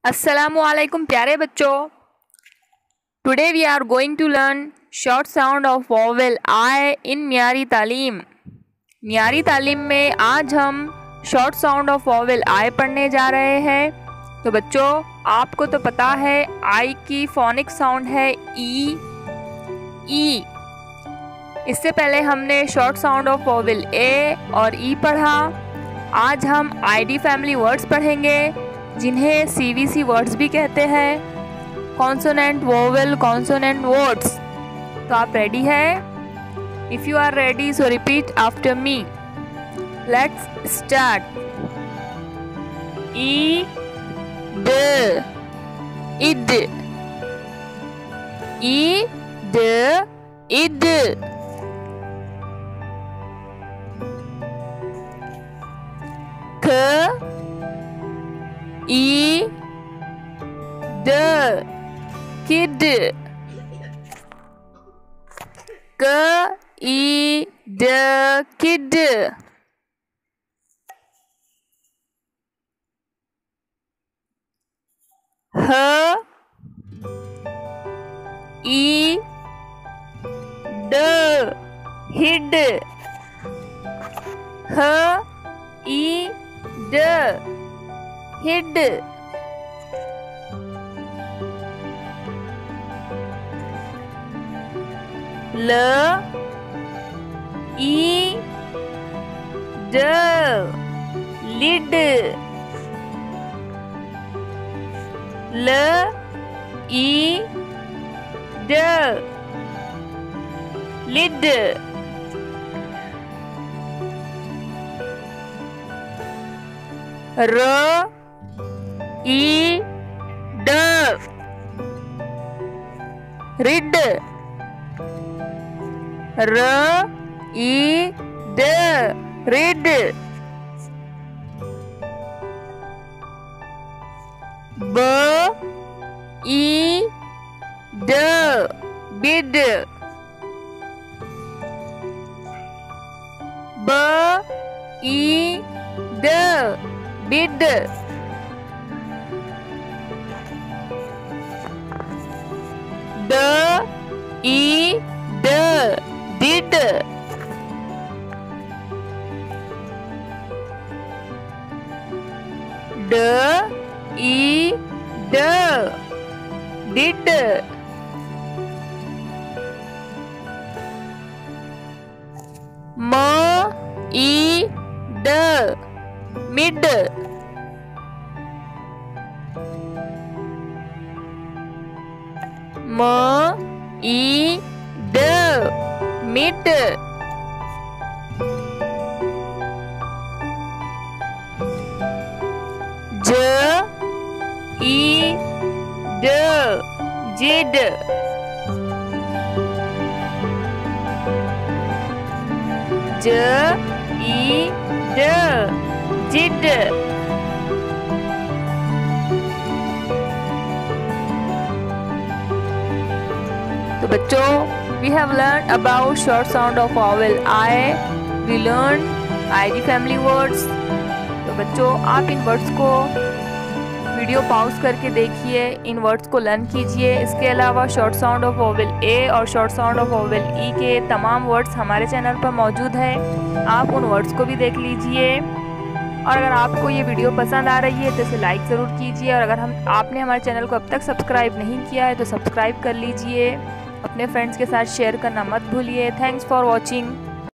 अस्सलामुअलैकुम प्यारे बच्चों। Today we are going to learn short sound of vowel I in Meri Taleem. Meri Taleem में आज हम short sound of vowel I पढ़ने जा रहे हैं। तो बच्चों, आपको तो पता है आई की फोनिक साउंड है ई। इससे पहले हमने शॉर्ट साउंड ऑफ वॉवेल ए और ई पढ़ा। आज हम आईडी फैमिली वर्ड्स पढ़ेंगे जिन्हें सीवीसी वर्ड्स भी कहते हैं। Consonant, vowel, consonant words. तो आप रेडी है? If you are ready so repeat after me. Let's start. E d ed, E d end. क ई ड किड, क ई ड किड। ह ई ड हिड, ह ई ड हिड। ल ई ड लिड, ल ई ड लिड। र ई ड रिड, र ई ड रिड। ब ई ड बिड, ब ई ड बिड। ड ई ड डिड, ड ई ड डिड। म ई ड मिड, म ई ड मिड। ज ई ड जिड, ज ई ड जिड। तो बच्चों, we have learned about short sound of vowel I. We learned ID family words. तो बच्चों, आप इन वर्ड्स को वीडियो पॉज करके देखिए, इन वर्ड्स को लर्न कीजिए। इसके अलावा शॉर्ट साउंड ऑफ वॉवेल ए और शॉर्ट साउंड ऑफ वॉवेल ई के तमाम वर्ड्स हमारे चैनल पर मौजूद हैं। आप उन वर्ड्स को भी देख लीजिए। और अगर आपको ये वीडियो पसंद आ रही है तो इसे लाइक ज़रूर कीजिए। और अगर आपने हमारे चैनल को अब तक सब्सक्राइब नहीं किया है तो सब्सक्राइब कर लीजिए। अपने फ्रेंड्स के साथ शेयर करना मत भूलिए। Thanks for watching.